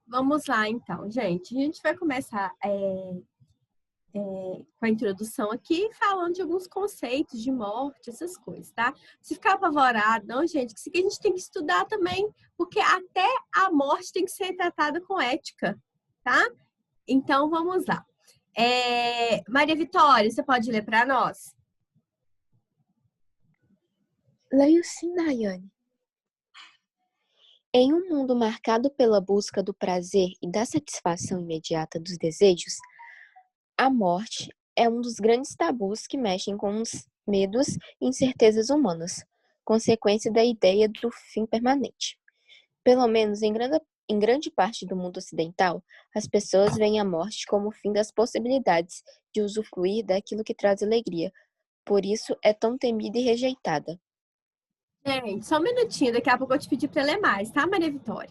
Vamos lá, então, gente. A gente vai começar com a introdução aqui, falando de alguns conceitos de morte, essas coisas, tá? Se ficar apavorado, não, gente, que isso aqui a gente tem que estudar também, porque até a morte tem que ser tratada com ética, tá? Então, vamos lá. Maria Vitória, você pode ler para nós? Leio sim, Daiane. Em um mundo marcado pela busca do prazer e da satisfação imediata dos desejos, a morte é um dos grandes tabus que mexem com os medos e incertezas humanas, consequência da ideia do fim permanente. Pelo menos em grande parte do mundo ocidental, as pessoas veem a morte como o fim das possibilidades de usufruir daquilo que traz alegria. Por isso é tão temida e rejeitada. Gente, só um minutinho, daqui a pouco eu te pedir para ler mais, tá, Maria Vitória?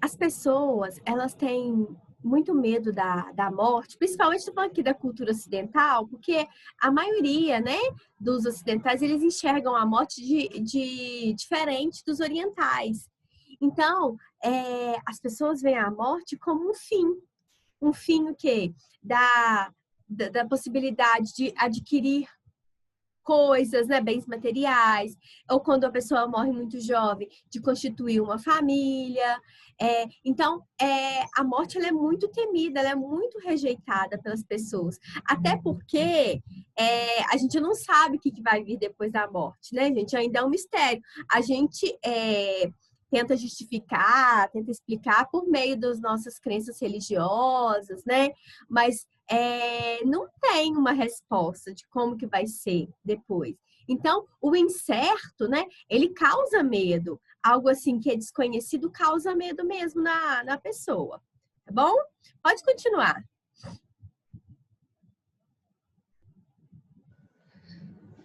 As pessoas, elas têm muito medo da morte, principalmente estou falando aqui da cultura ocidental, porque a maioria, né, dos ocidentais, eles enxergam a morte de diferente dos orientais. Então, as pessoas veem a morte como um fim. Um fim o quê? Da possibilidade de adquirir coisas, né, bens materiais, ou quando a pessoa morre muito jovem, de constituir uma família. Então, a morte ela é muito temida, ela é muito rejeitada pelas pessoas. Até porque a gente não sabe o que vai vir depois da morte, né, gente? Ainda é um mistério. A gente tenta justificar, tenta explicar por meio das nossas crenças religiosas, né? Mas não tem uma resposta de como que vai ser depois. Então, o incerto, né, ele causa medo. Algo assim que é desconhecido causa medo mesmo na pessoa. Tá bom? Pode continuar.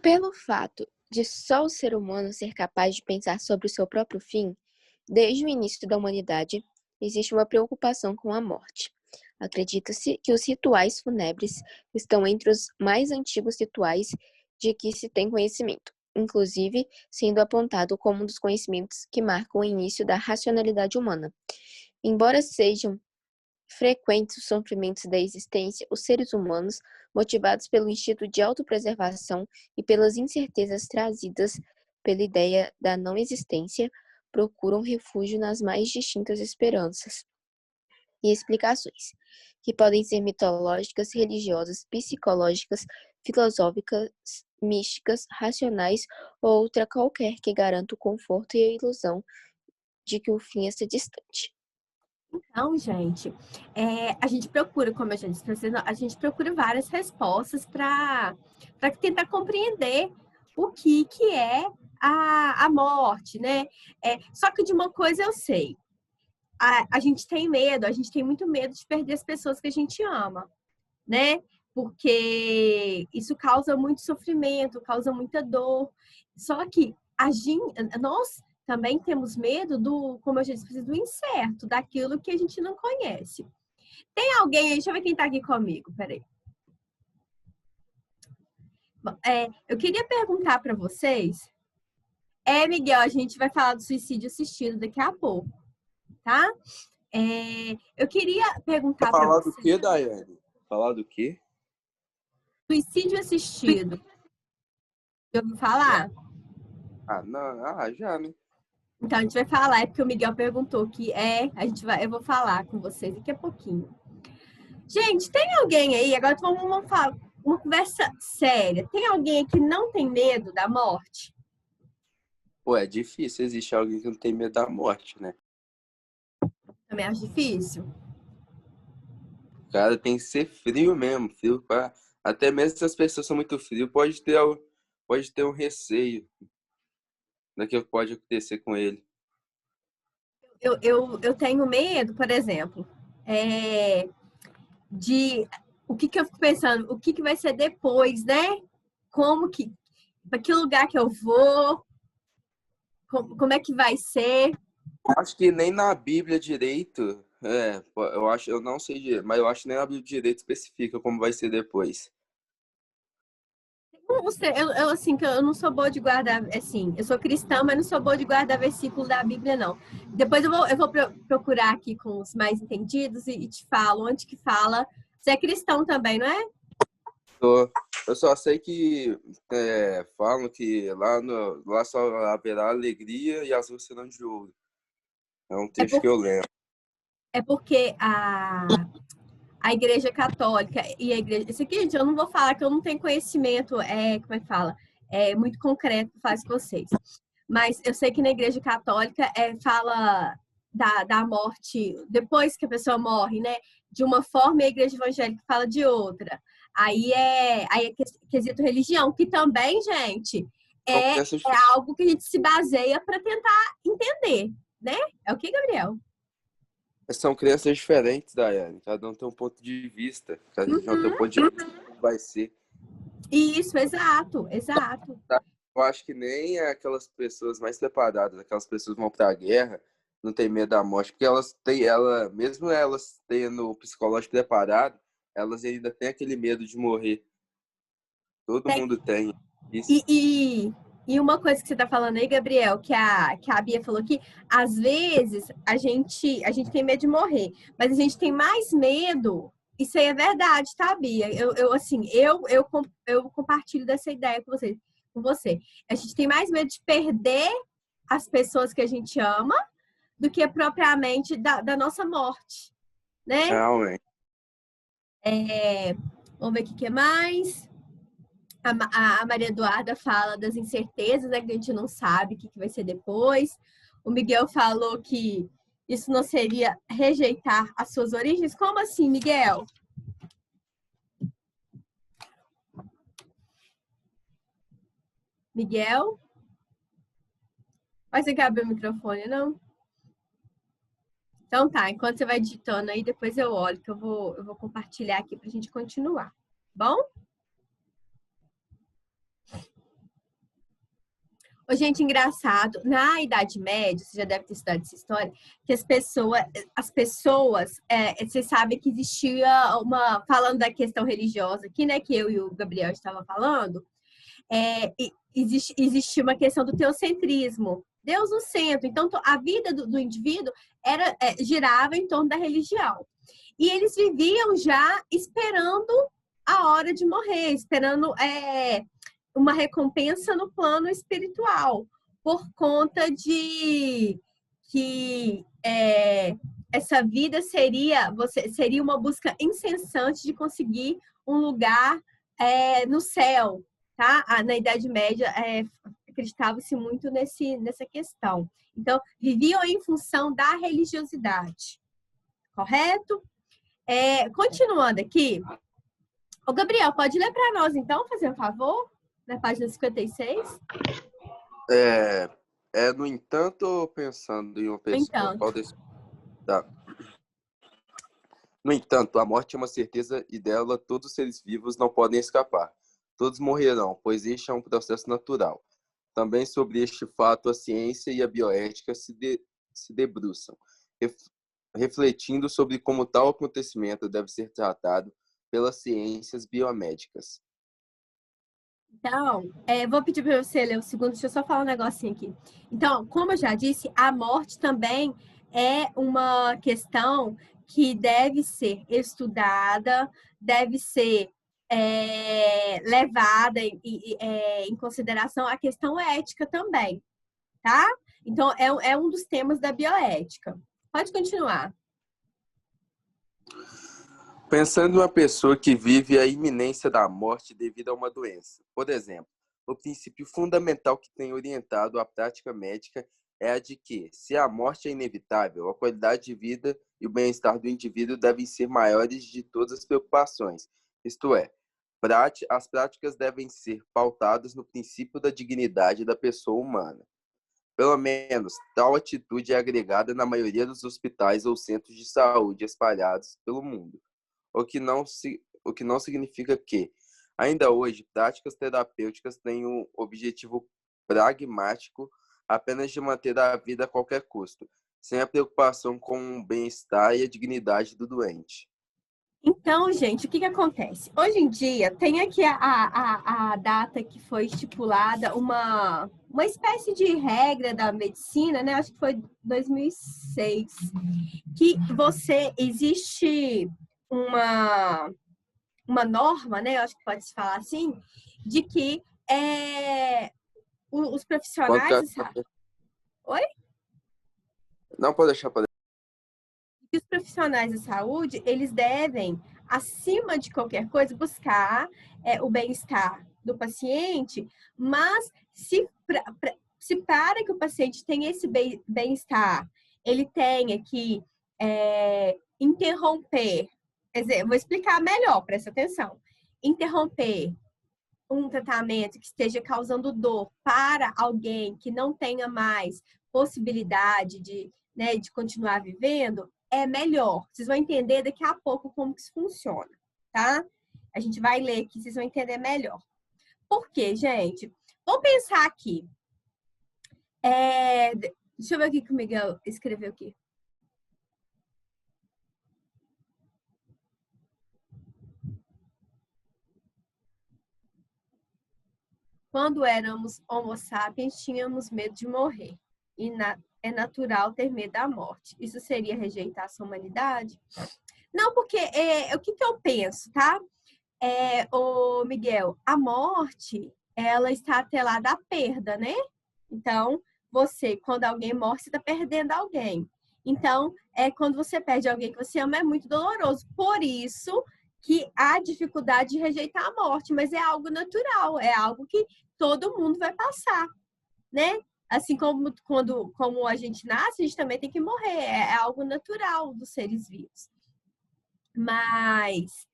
Pelo fato de só o ser humano ser capaz de pensar sobre o seu próprio fim, desde o início da humanidade, existe uma preocupação com a morte. Acredita-se que os rituais fúnebres estão entre os mais antigos rituais de que se tem conhecimento, inclusive sendo apontado como um dos conhecimentos que marcam o início da racionalidade humana. Embora sejam frequentes os sofrimentos da existência, os seres humanos, motivados pelo instinto de autopreservação e pelas incertezas trazidas pela ideia da não existência, procuram refúgio nas mais distintas esperanças e explicações, que podem ser mitológicas, religiosas, psicológicas, filosóficas, místicas, racionais ou outra qualquer que garanta o conforto e a ilusão de que o fim está distante. Então, gente, a gente procura, como eu já disse para vocês, a gente procura várias respostas para tentar compreender o que é a morte, né? Só que de uma coisa eu sei, a gente tem medo, a gente tem muito medo de perder as pessoas que a gente ama, né? Porque isso causa muito sofrimento, causa muita dor. Só que nós também temos medo como eu já disse, do incerto, daquilo que a gente não conhece. Tem alguém aí? Deixa eu ver quem tá aqui comigo, peraí. Eu queria perguntar para vocês. Miguel, a gente vai falar do suicídio assistido daqui a pouco, tá? Eu queria perguntar para vocês. Falar do quê, Daiane? Falar do quê? Suicídio assistido. Já ouviu falar? Não, já, né? Então, a gente vai falar, é porque o Miguel perguntou eu vou falar com vocês daqui a pouquinho. Gente, tem alguém aí, agora vamos falar uma conversa séria. Tem alguém que não tem medo da morte? Pô, é difícil existir alguém que não tem medo da morte, né? Também acho difícil. O cara tem que ser frio mesmo, frio pra... Até mesmo se as pessoas são muito frias, pode ter um receio daquilo que pode acontecer com ele. Eu tenho medo, por exemplo, de o que eu fico pensando? O que vai ser depois, né? Para que lugar que eu vou? Como é que vai ser? Acho que nem na Bíblia direito, eu acho, eu não sei direito, mas eu acho que nem na Bíblia direito especifica como vai ser depois. Assim, que eu não sou boa de guardar, assim, eu sou cristã, mas não sou boa de guardar versículo da Bíblia, não. Depois eu vou procurar aqui com os mais entendidos e te falo onde que fala. Você é cristão também, não é? Eu só sei que falam que lá só haverá alegria e as ruas serão de ouro. É um É, texto que eu lembro. é porque a Igreja Católica e a Igreja... Isso aqui, gente, eu não vou falar que eu não tenho conhecimento, como é que fala? É muito concreto que faz com vocês. Mas eu sei que na Igreja Católica fala da morte, depois que a pessoa morre, né? De uma forma, e a Igreja Evangélica fala de outra. Aí é quesito religião, que também, gente, São é crenças, algo que a gente se baseia para tentar entender, né? É o que, Gabriel? são crenças diferentes, Daiane. Cada um tem um ponto de vista. Cada religião tem um ponto de vista como vai ser. Isso, exato, exato. Eu acho que nem aquelas pessoas mais preparadas, aquelas pessoas que vão para a guerra, não tem medo da morte, porque mesmo elas tendo o psicológico preparado, elas ainda têm aquele medo de morrer. Todo Tem, mundo tem isso. e uma coisa que você está falando aí, Gabriel, que a Bia falou aqui, às vezes a gente tem medo de morrer, mas a gente tem mais medo. Isso aí é verdade, tá, Bia? Eu compartilho dessa ideia com você. A gente tem mais medo de perder as pessoas que a gente ama do que propriamente da nossa morte, né? Realmente. Vamos ver o que mais. A Maria Eduarda fala das incertezas, né, que a gente não sabe o que vai ser depois. O Miguel falou que isso não seria rejeitar as suas origens. Como assim, Miguel? Miguel? Vai você quer abrir o microfone, não? Então tá, enquanto você vai digitando aí, depois eu olho, que eu vou compartilhar aqui pra gente continuar. Bom? Ô, gente, engraçado, na Idade Média, você já deve ter estudado essa história, que as pessoas, você sabe que existia falando da questão religiosa aqui, né, que eu e o Gabriel estavam falando, existia uma questão do teocentrismo, Deus no centro. Então, a vida do indivíduo girava em torno da religião. E eles viviam já esperando a hora de morrer, esperando uma recompensa no plano espiritual, por conta de que essa vida seria uma busca incessante de conseguir um lugar no céu, tá? Na Idade Média acreditava-se muito nessa questão. Então, viviam em função da religiosidade, correto? Continuando aqui, o Gabriel, pode ler para nós, então, fazer um favor? Na página 56? No entanto, pensando em uma pessoa, Então, Tá. No entanto, a morte é uma certeza e dela todos os seres vivos não podem escapar. Todos morrerão, pois este é um processo natural. Também sobre este fato a ciência e a bioética se debruçam, refletindo sobre como tal acontecimento deve ser tratado pelas ciências biomédicas. Então, vou pedir para você ler o segundo, deixa eu só falar um negocinho aqui. Então, como eu já disse, a morte também é uma questão que deve ser estudada, deve ser levada em consideração a questão ética também, tá? Então, é um dos temas da bioética. Pode continuar. Pensando em uma pessoa que vive a iminência da morte devido a uma doença. Por exemplo, o princípio fundamental que tem orientado a prática médica é a de que, se a morte é inevitável, a qualidade de vida e o bem-estar do indivíduo devem ser maiores de todas as preocupações. Isto é, as práticas devem ser pautadas no princípio da dignidade da pessoa humana. Pelo menos, tal atitude é agregada na maioria dos hospitais ou centros de saúde espalhados pelo mundo, o que não o que não significa que, ainda hoje, práticas terapêuticas têm um objetivo pragmático apenas de manter a vida a qualquer custo, sem a preocupação com o bem-estar e a dignidade do doente. Então, gente, o que acontece? Hoje em dia, tem aqui a data que foi estipulada, uma espécie de regra da medicina, né? Acho que foi 2006, que existe uma norma, né? Acho que pode se falar assim, de que os profissionais... Oi? Não pode deixar para... Que os profissionais da saúde, eles devem, acima de qualquer coisa, buscar o bem-estar do paciente, mas se para que o paciente tenha esse bem-estar, ele tenha que interromper, quer dizer, vou explicar melhor, presta atenção, interromper um tratamento que esteja causando dor para alguém que não tenha mais possibilidade de continuar vivendo, é melhor. Vocês vão entender daqui a pouco como que isso funciona, tá? A gente vai ler aqui, vocês vão entender melhor. Por quê, gente? Vamos pensar aqui. Deixa eu ver aqui que o Miguel escreveu aqui. Quando éramos homo sapiens, tínhamos medo de morrer. E é natural ter medo da morte. Isso seria rejeitar a sua humanidade? Não, porque o que eu penso, tá? O Miguel, a morte, ela está atrelada à perda, né? Então, quando alguém morre, você está perdendo alguém. Então, quando você perde alguém que você ama, é muito doloroso. Por isso que há dificuldade de rejeitar a morte, mas é algo natural, é algo que todo mundo vai passar, né? Assim como a gente nasce, a gente também tem que morrer. É algo natural dos seres vivos. Mas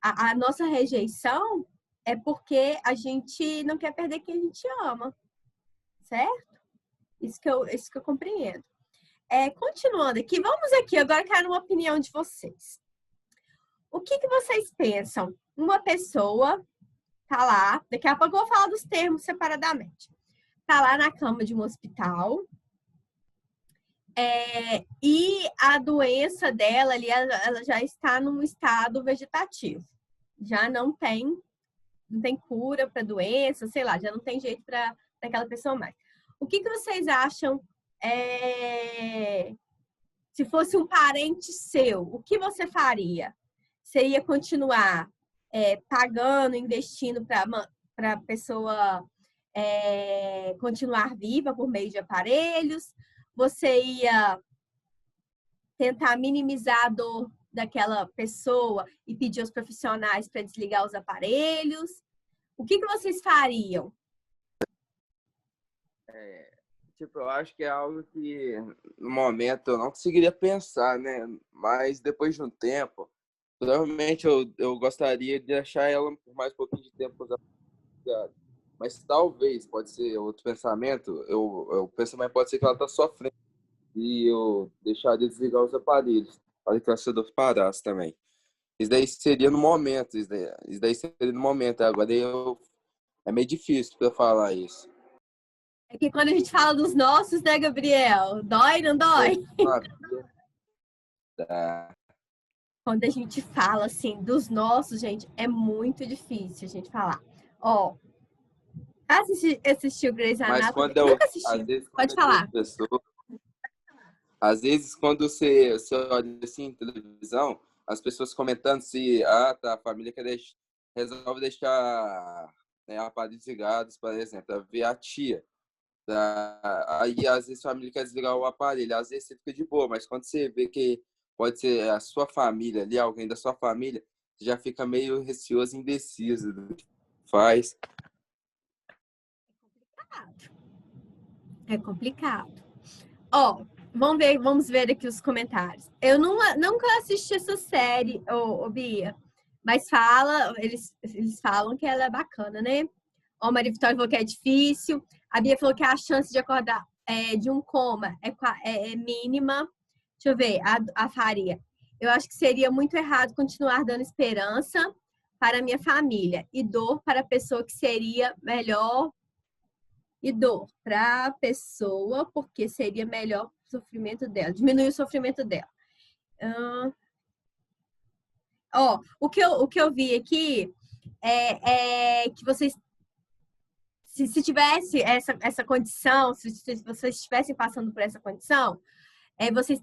a nossa rejeição é porque a gente não quer perder quem a gente ama. Certo? Isso que eu compreendo. Continuando aqui, vamos aqui. Agora eu quero uma opinião de vocês. O que vocês pensam? Uma pessoa tá lá, daqui a pouco eu vou falar dos termos separadamente. Tá lá na cama de um hospital e a doença dela ali, ela já está num estado vegetativo. Já não tem cura para a doença, sei lá, já não tem jeito para aquela pessoa mais. O que vocês acham se fosse um parente seu, o que você faria? Você ia continuar pagando, investindo para a pessoa continuar viva por meio de aparelhos? Você ia tentar minimizar a dor daquela pessoa e pedir aos profissionais para desligar os aparelhos? O que vocês fariam? Eu acho que é algo que, no momento, eu não conseguiria pensar, né? Mas, depois de um tempo, provavelmente eu gostaria de deixar ela por mais um pouquinho de tempo. Mas, talvez, pode ser outro pensamento, o pensamento pode ser que ela está sofrendo e eu deixaria desligar os aparelhos para que essa dor parasse também. Isso daí seria no momento, Agora é meio difícil para falar isso. É que quando a gente fala dos nossos, né, Gabriel? Dói, não dói? Tá. Quando a gente fala, assim, dos nossos, gente, é muito difícil a gente falar. Ó, assistiu Grey's Anatomy? Mas quando Nunca assistiu. Pode falar. Às vezes, quando você olha assim em televisão, as pessoas comentando se a família resolve deixar aparelhos ligados, por exemplo, ver a tia. Aí, às vezes, a família quer desligar o aparelho. Às vezes, você fica de boa, mas quando você vê que pode ser a sua família ali, alguém da sua família, você já fica meio receoso, indeciso do que faz. É complicado. Ó, vamos ver aqui os comentários. Eu nunca assisti essa série, Bia, mas eles falam que ela é bacana, né? Ó, a Maria Vitória falou que é difícil. A Bia falou que a chance de acordar de um coma é mínima. Deixa eu ver, a Faria. Eu acho que seria muito errado continuar dando esperança para a minha família e dor para a pessoa que seria melhor e dor para a pessoa porque seria melhor o sofrimento dela, diminuir o sofrimento dela. O que eu vi aqui é que vocês, se tivesse essa condição, se vocês estivessem passando por essa condição, vocês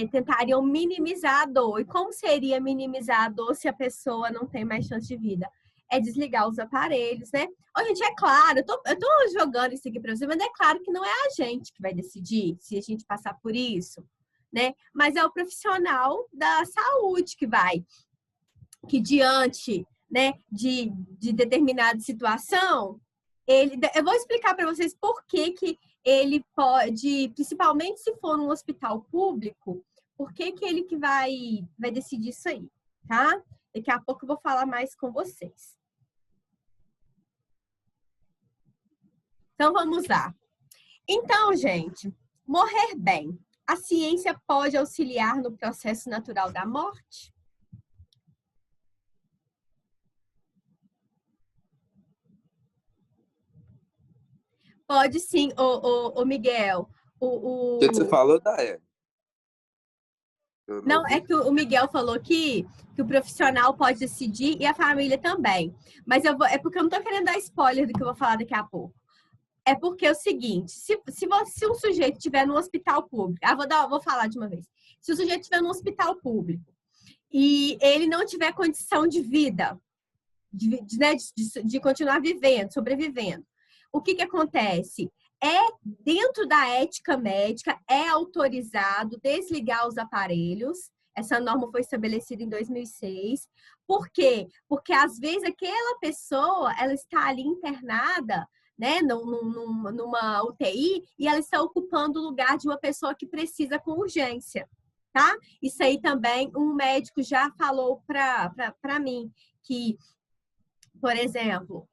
tentariam minimizar a dor. E como seria minimizar a dor se a pessoa não tem mais chance de vida? É desligar os aparelhos, né? Ô, gente, é claro, eu tô jogando isso aqui para você, mas é claro que não é a gente que vai decidir se a gente passar por isso, né? Mas é o profissional da saúde que diante, né, de determinada situação, eu vou explicar para vocês por que ele pode, principalmente se for num hospital público, por que ele que vai decidir isso aí, tá? Daqui a pouco eu vou falar mais com vocês. Então, vamos lá. Então, gente, morrer bem. A ciência pode auxiliar no processo natural da morte? Pode sim, ô Miguel. O que você falou, Daé? Não, é que o Miguel falou que o profissional pode decidir e a família também. Mas é porque eu não tô querendo dar spoiler do que eu vou falar daqui a pouco. É porque é o seguinte, se um sujeito estiver no hospital público, vou falar de uma vez. Se o sujeito estiver no hospital público e ele não tiver condição de vida, de continuar vivendo, sobrevivendo, o que acontece? Dentro da ética médica, é autorizado desligar os aparelhos. Essa norma foi estabelecida em 2006. Por quê? Porque, às vezes, aquela pessoa, ela está ali internada, né, numa UTI, e ela está ocupando o lugar de uma pessoa que precisa com urgência, tá? Isso aí também, um médico já falou para mim, que, por exemplo,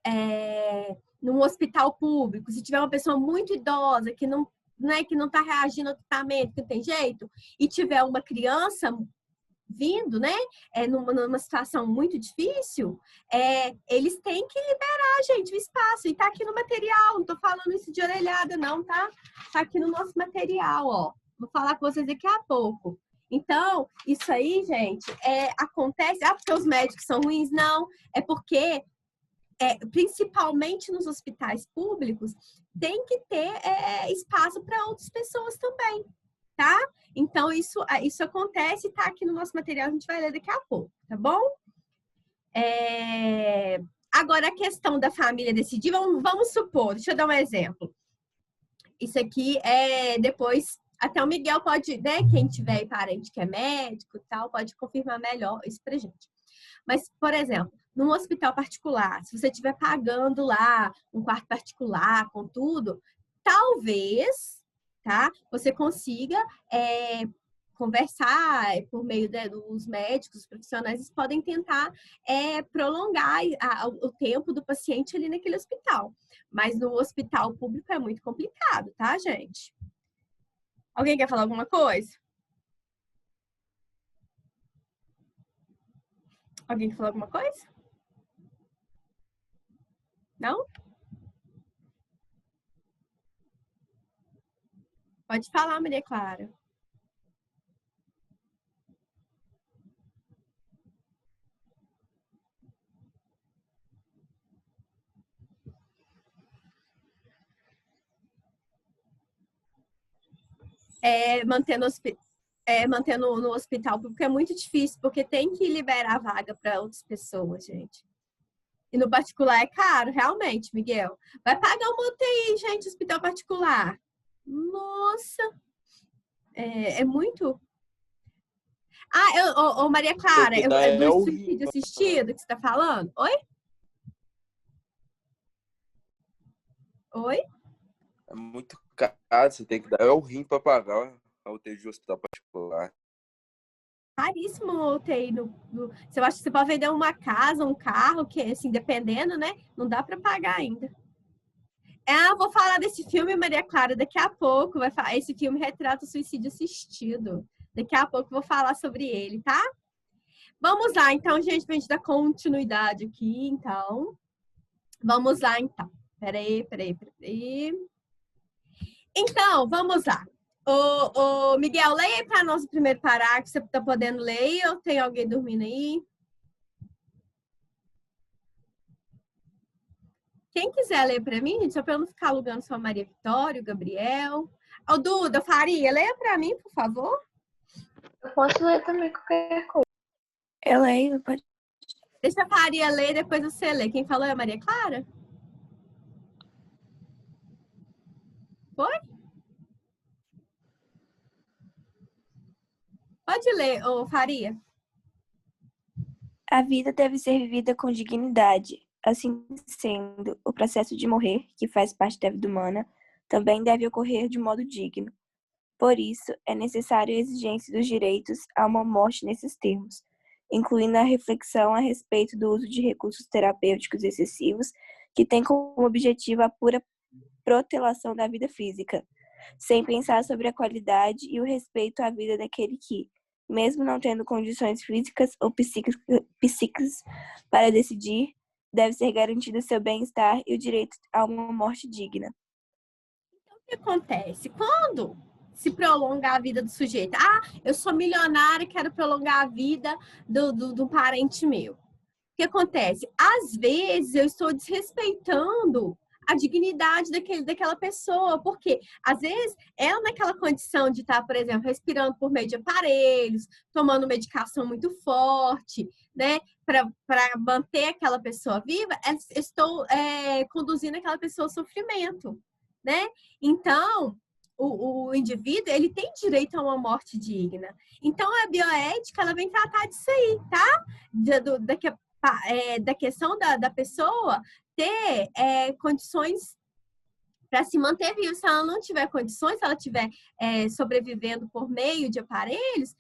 num hospital público, se tiver uma pessoa muito idosa que não está reagindo ao tratamento, que não tem jeito, e tiver uma criança vindo, né, numa situação muito difícil, eles têm que liberar, gente, o espaço. E tá aqui no material, não tô falando isso de orelhada, não, tá? Tá aqui no nosso material, ó. Vou falar com vocês daqui a pouco. Então, isso aí, gente, acontece... porque os médicos são ruins? Não. É porque... principalmente nos hospitais públicos, tem que ter espaço para outras pessoas também, tá? Então, isso acontece, tá aqui no nosso material, a gente vai ler daqui a pouco, tá bom? Agora, a questão da família decidir, vamos supor, deixa eu dar um exemplo. Isso aqui depois, até o Miguel pode, né, quem tiver parente que é médico e tal, pode confirmar melhor isso pra gente. Mas, por exemplo, num hospital particular, se você estiver pagando lá um quarto particular com tudo, talvez, tá, você consiga conversar por meio dos médicos, os profissionais, eles podem tentar prolongar o tempo do paciente ali naquele hospital. Mas no hospital público é muito complicado, tá, gente? Alguém quer falar alguma coisa? Alguém quer falar alguma coisa? Não? Pode falar, Maria Clara. Mantendo no hospital público é muito difícil, porque tem que liberar a vaga para outras pessoas, gente. E no particular é caro, realmente, Miguel. Vai pagar uma UTI, gente, hospital particular. Nossa! É muito... Maria Clara, do suicídio assistido que você está falando? Oi? Oi? É muito caro, você tem que dar o rim para pagar a UTI de hospital particular. Caríssimo a UTI. Você acha que você pode vender uma casa, um carro, que assim, dependendo, né? Não dá para pagar ainda. Vou falar desse filme, Maria Clara, daqui a pouco. Esse filme retrata o suicídio assistido. Daqui a pouco eu vou falar sobre ele, tá? Vamos lá, então, gente, pra gente dar continuidade aqui, então. Vamos lá, então. Peraí. Então, vamos lá. Ô, Miguel, leia aí para nós o primeiro parágrafo. Você tá podendo ler aí ou tem alguém dormindo aí? Quem quiser ler para mim, gente, só para eu não ficar alugando só a Maria Vitória, o Gabriel. Ô, Duda, Faria, leia para mim, por favor. Eu posso ler também qualquer coisa. Eu leio, pode. Deixa a Faria ler, depois você lê. Quem falou é a Maria Clara? Foi? Pode ler, ô Faria. A vida deve ser vivida com dignidade. Assim sendo, o processo de morrer, que faz parte da vida humana, também deve ocorrer de modo digno. Por isso, é necessária a exigência dos direitos a uma morte nesses termos, incluindo a reflexão a respeito do uso de recursos terapêuticos excessivos que tem como objetivo a pura protelação da vida física, sem pensar sobre a qualidade e o respeito à vida daquele que, mesmo não tendo condições físicas ou psíquicas para decidir, deve ser garantido seu bem-estar e o direito a uma morte digna. Então, o que acontece? Quando se prolonga a vida do sujeito? Ah, eu sou milionária, quero prolongar a vida do parente meu. O que acontece? Às vezes, eu estou desrespeitando a dignidade daquela pessoa, porque às vezes ela naquela condição de estar, por exemplo, respirando por meio de aparelhos, tomando medicação muito forte, né, para manter aquela pessoa viva, estou conduzindo aquela pessoa ao sofrimento, né? Então, o indivíduo, ele tem direito a uma morte digna. Então, a bioética, ela vem tratar disso aí, tá? Da questão da pessoa ter condições para se manter viva. Se ela não tiver condições, se ela estiver sobrevivendo por meio de aparelhos,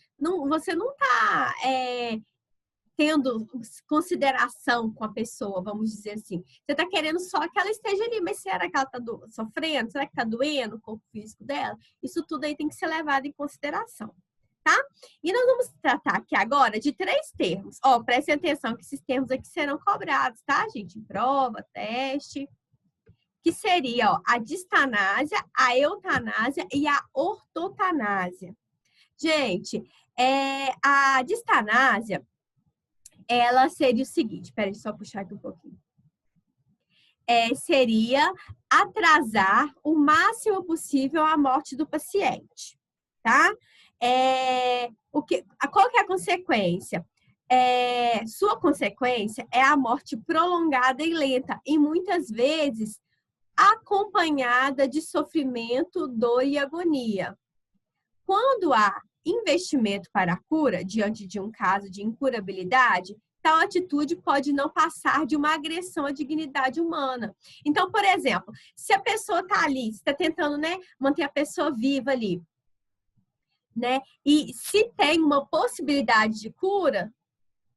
você não está tendo consideração com a pessoa, vamos dizer assim. Você está querendo só que ela esteja ali, mas será que ela está sofrendo? Será que está doendo o corpo físico dela? Isso tudo aí tem que ser levado em consideração. Tá? E nós vamos tratar aqui agora de 3 termos. Ó, prestem atenção que esses termos aqui serão cobrados, tá, gente? Em prova, teste. Que seria, ó, a distanásia, a eutanásia e a ortotanásia. Gente, a distanásia, ela seria o seguinte, peraí, só puxar aqui um pouquinho. Seria atrasar o máximo possível a morte do paciente, tá? Qual que é a consequência? Sua consequência é a morte prolongada e lenta, e muitas vezes acompanhada de sofrimento, dor e agonia. Quando há investimento para a cura, diante de um caso de incurabilidade, tal atitude pode não passar de uma agressão à dignidade humana. Então, por exemplo, se a pessoa está ali, está tentando, né, manter a pessoa viva ali, né? E se tem uma possibilidade de cura,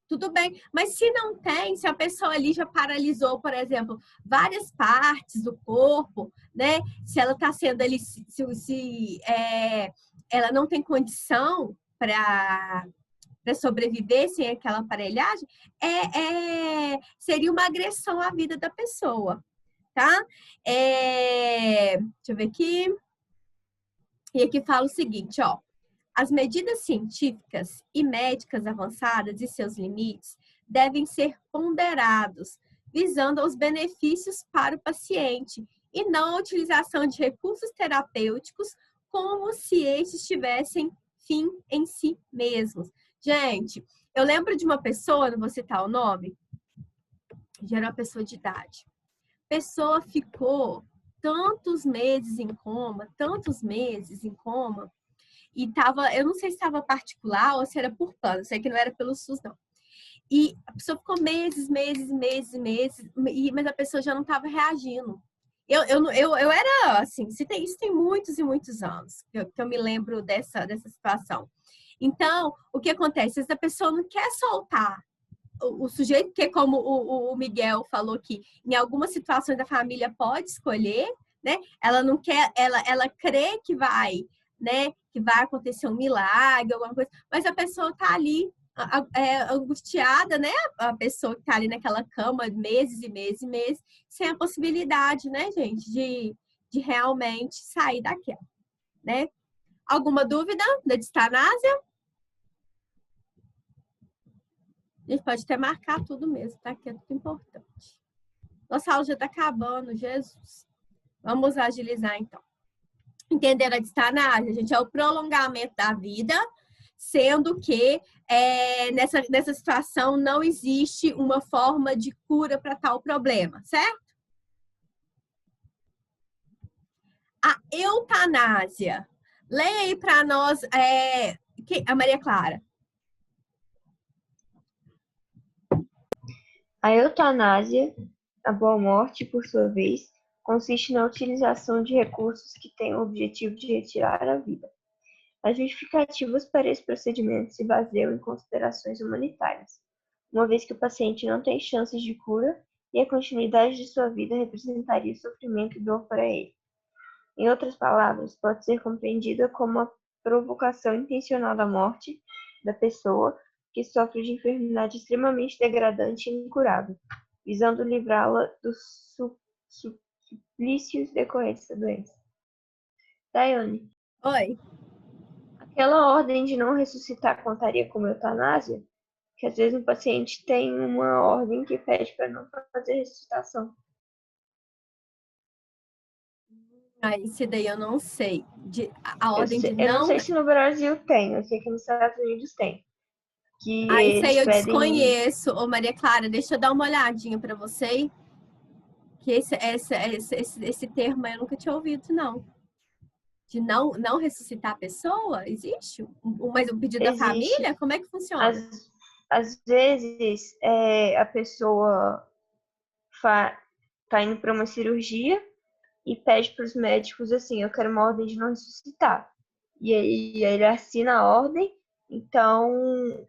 tudo bem. Mas se não tem, se a pessoa ali já paralisou, por exemplo, várias partes do corpo, né? Se ela está sendo ali, se ela não tem condição para sobreviver sem aquela aparelhagem, seria uma agressão à vida da pessoa, tá? Deixa eu ver aqui. E aqui fala o seguinte, ó. As medidas científicas e médicas avançadas e seus limites devem ser ponderados, visando aos benefícios para o paciente e não a utilização de recursos terapêuticos como se estes tivessem fim em si mesmos. Gente, eu lembro de uma pessoa, não vou citar o nome, já era uma pessoa de idade. A pessoa ficou tantos meses em coma, e tava, eu não sei se estava particular ou se era por plano, sei que não era pelo SUS, não. E a pessoa ficou meses, mas a pessoa já não estava reagindo. Eu era assim, isso tem muitos e muitos anos que eu me lembro dessa situação. Então, o que acontece? Essa pessoa não quer soltar o sujeito, que como o Miguel falou que em algumas situações a família pode escolher, né? Ela não quer, ela crê que vai né, que vai acontecer um milagre, alguma coisa, mas a pessoa está ali angustiada, né? A pessoa que está ali naquela cama meses e meses e meses, sem a possibilidade, né, gente, de realmente sair daquela, né? Alguma dúvida da distanásia? A gente pode até marcar tudo mesmo, tá? Que é tudo importante. Nossa aula já está acabando, Jesus. Vamos agilizar, então. Entenderam a distanásia, gente? É o prolongamento da vida, sendo que nessa situação não existe uma forma de cura para tal problema, certo? A eutanásia. Leia aí para nós, a Maria Clara. A eutanásia, a boa morte, por sua vez, consiste na utilização de recursos que têm o objetivo de retirar a vida. As justificativas para esse procedimento se baseiam em considerações humanitárias, uma vez que o paciente não tem chances de cura e a continuidade de sua vida representaria sofrimento e dor para ele. Em outras palavras, pode ser compreendida como a provocação intencional da morte da pessoa que sofre de enfermidade extremamente degradante e incurável, visando livrá-la dos suplícios decorrentes da doença. Daiane. Oi. Aquela ordem de não ressuscitar contaria como eutanásia? Que às vezes o paciente tem uma ordem que pede para não fazer ressuscitação. Esse daí eu não sei. A ordem de Eu não sei se no Brasil tem, eu sei que nos Estados Unidos tem. Que isso aí eu pedem... desconheço. Ô, Maria Clara, deixa eu dar uma olhadinha para você. Que esse termo eu nunca tinha ouvido, não. De não ressuscitar a pessoa? Existe? Mas o pedido da família? Como é que funciona? Às vezes, a pessoa tá indo para uma cirurgia e pede para os médicos assim, eu quero uma ordem de não ressuscitar. E aí ele assina a ordem, então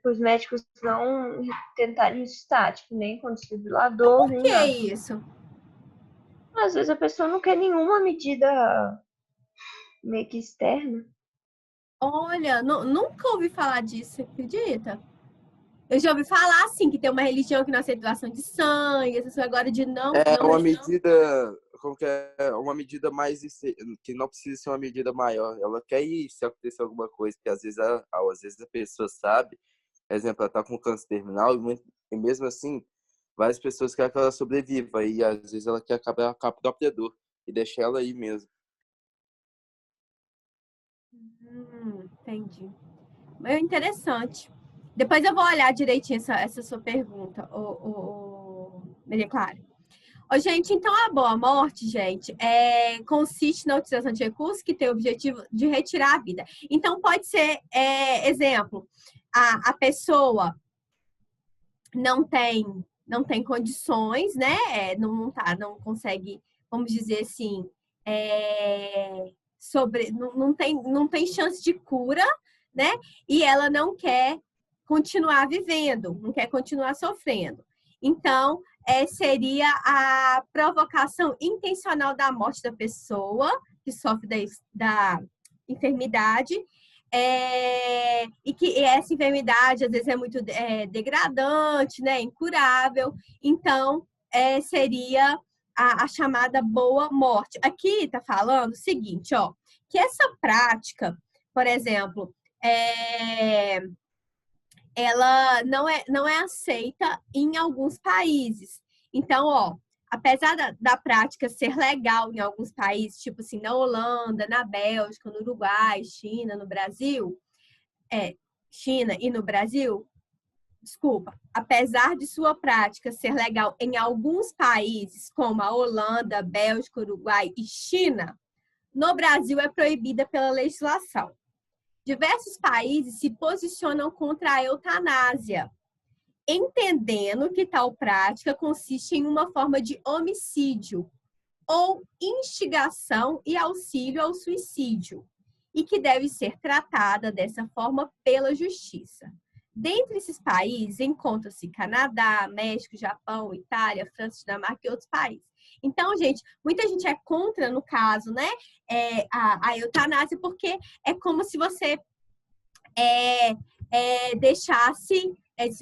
os médicos não tentarem ressuscitar, tipo, nem com desfibrilador, nem nada. Por que isso? Às vezes a pessoa não quer nenhuma medida meio que externa. Olha, nunca ouvi falar disso, acredita? Eu já ouvi falar, assim, que tem uma religião que não aceita doação de sangue, essas coisas agora de não... Uma medida, como que é? Uma medida mais, que não precisa ser uma medida maior. Ela quer ir se acontecer alguma coisa, porque às vezes a pessoa sabe, por exemplo, ela tá com câncer terminal, e mesmo assim, várias pessoas querem que ela sobreviva, e às vezes ela quer acabar com a própria dor, e deixar ela aí mesmo. Entendi. É interessante. Depois eu vou olhar direitinho essa sua pergunta, Maria Clara. Gente, então a boa morte, gente, consiste na utilização de recursos que tem o objetivo de retirar a vida. Então, pode ser, exemplo, a pessoa não tem condições, né? Não consegue, vamos dizer assim, não tem chance de cura, né? E ela não quer continuar vivendo, não quer continuar sofrendo. Então, seria a provocação intencional da morte da pessoa que sofre da enfermidade, e que essa enfermidade às vezes é muito degradante, né? Incurável. Então, seria a chamada boa morte. Aqui está falando o seguinte, ó, que essa prática, por exemplo, ela não é aceita em alguns países. Então, ó, apesar da prática ser legal em alguns países, tipo assim, na Holanda, na Bélgica, no Uruguai, China, no Brasil, China e no Brasil, desculpa, apesar de sua prática ser legal em alguns países, como a Holanda, Bélgica, Uruguai e China, no Brasil é proibida pela legislação. Diversos países se posicionam contra a eutanásia, entendendo que tal prática consiste em uma forma de homicídio ou instigação e auxílio ao suicídio, e que deve ser tratada dessa forma pela justiça. Dentre esses países, encontra-se Canadá, México, Japão, Itália, França, Dinamarca e outros países. Então, gente, muita gente é contra, no caso, né, a eutanásia, porque é como se você deixasse,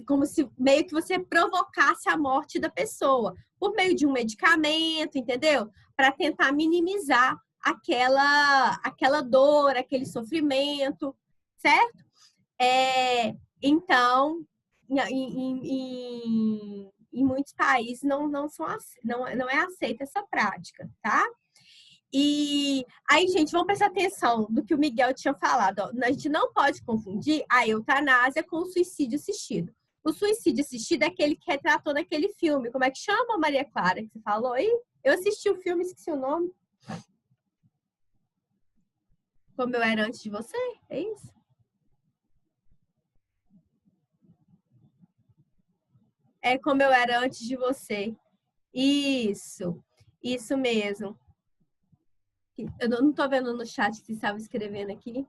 como se meio que você provocasse a morte da pessoa, por meio de um medicamento, entendeu? Para tentar minimizar aquela dor, aquele sofrimento, certo? Então, em muitos países não é aceita essa prática, tá? E aí, gente, vamos prestar atenção do que o Miguel tinha falado. Ó. A gente não pode confundir a eutanásia com o suicídio assistido. O suicídio assistido é aquele que retratou naquele filme. Como é que chama, Maria Clara, que você falou aí? Eu assisti o filme, esqueci o nome. Como eu era antes de você? É isso? É como eu era antes de você. Isso mesmo. Eu não tô vendo no chat que você estava escrevendo aqui.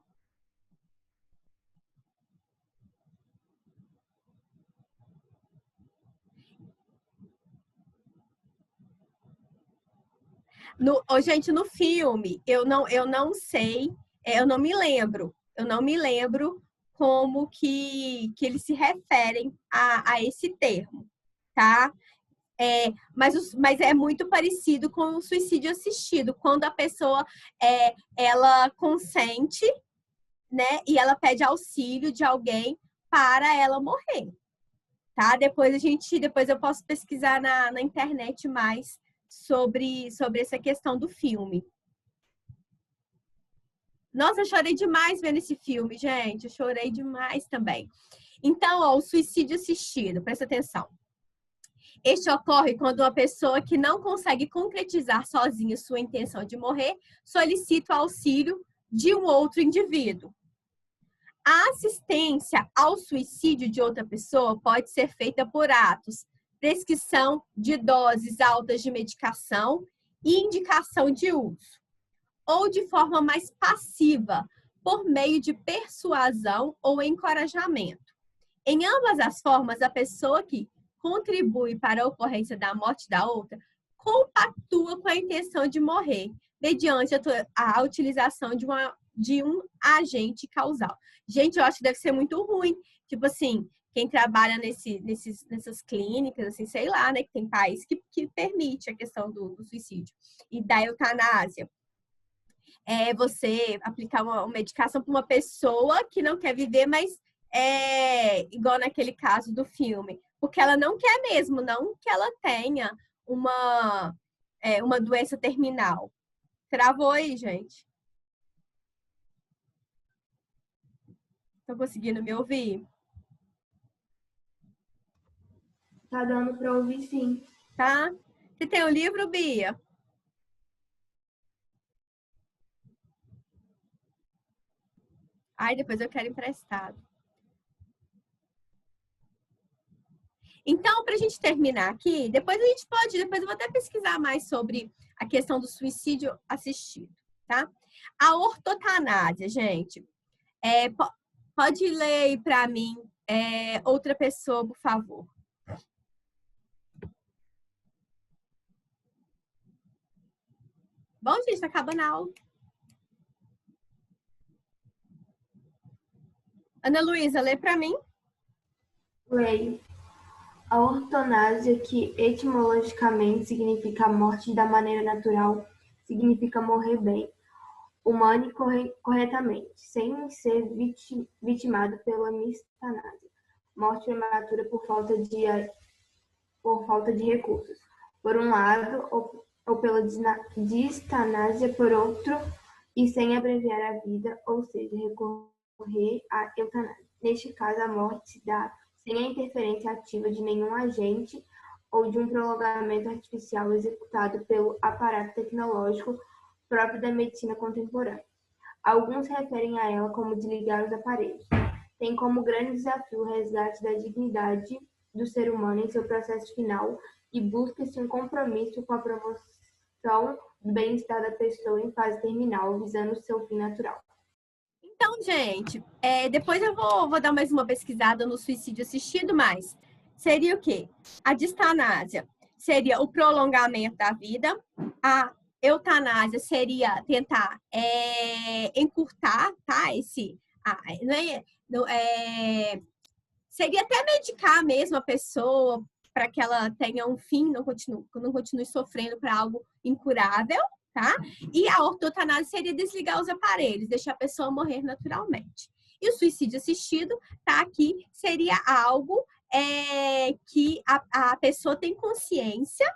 Gente, no filme, eu não sei, eu não me lembro. Eu não me lembro como que eles se referem a esse termo, tá? Mas é muito parecido com o suicídio assistido, quando a pessoa ela consente, né? E ela pede auxílio de alguém para ela morrer, tá? Depois eu posso pesquisar na internet mais sobre essa questão do filme. Nossa, eu chorei demais vendo esse filme, gente. Eu chorei demais também. Então, ó, o suicídio assistido, presta atenção. Este ocorre quando uma pessoa que não consegue concretizar sozinha sua intenção de morrer solicita o auxílio de um outro indivíduo. A assistência ao suicídio de outra pessoa pode ser feita por atos, prescrição de doses altas de medicação e indicação de uso, ou de forma mais passiva, por meio de persuasão ou encorajamento. Em ambas as formas, a pessoa que contribui para a ocorrência da morte da outra compactua com a intenção de morrer, mediante a utilização de um agente causal. Gente, eu acho que deve ser muito ruim. Tipo assim, quem trabalha nessas clínicas, assim, sei lá, né? Que tem país que permite a questão do suicídio e da eutanásia. Você aplicar uma medicação para uma pessoa que não quer viver, mas igual naquele caso do filme. Porque ela não quer mesmo, não que ela tenha uma doença terminal. Travou aí, gente? Estão conseguindo me ouvir? Tá dando para ouvir, sim. Tá? Você tem o livro, Bia? Ai, depois eu quero emprestado. Então, para a gente terminar aqui, depois eu vou até pesquisar mais sobre a questão do suicídio assistido, tá? A ortotanásia, gente, pode ler aí para mim, outra pessoa, por favor. Bom, gente, tá acabando a aula. Ana Luísa, lê para mim. Leio. A ortonásia, que etimologicamente significa a morte da maneira natural, significa morrer bem, humana e corretamente, sem ser vitimado pela mistanásia, morte prematura por falta de recursos, por um lado, ou pela distanásia por outro, e sem abreviar a vida, ou seja, recorrer à eutanásia. Neste caso, a morte se dá sem a interferência ativa de nenhum agente ou de um prolongamento artificial executado pelo aparato tecnológico próprio da medicina contemporânea. Alguns referem a ela como desligar os aparelhos. Tem como grande desafio o resgate da dignidade do ser humano em seu processo final e busca-se um compromisso com a promoção do bem-estar da pessoa em fase terminal, visando o seu fim natural. Então, gente, depois eu vou dar mais uma pesquisada no suicídio assistido, mas seria o quê? A distanásia seria o prolongamento da vida. A eutanásia seria tentar encurtar, tá? Seria até medicar mesmo a pessoa para que ela tenha um fim, não continue sofrendo para algo incurável, tá? E a ortotanásia seria desligar os aparelhos, deixar a pessoa morrer naturalmente. E o suicídio assistido, tá aqui, seria algo que a pessoa tem consciência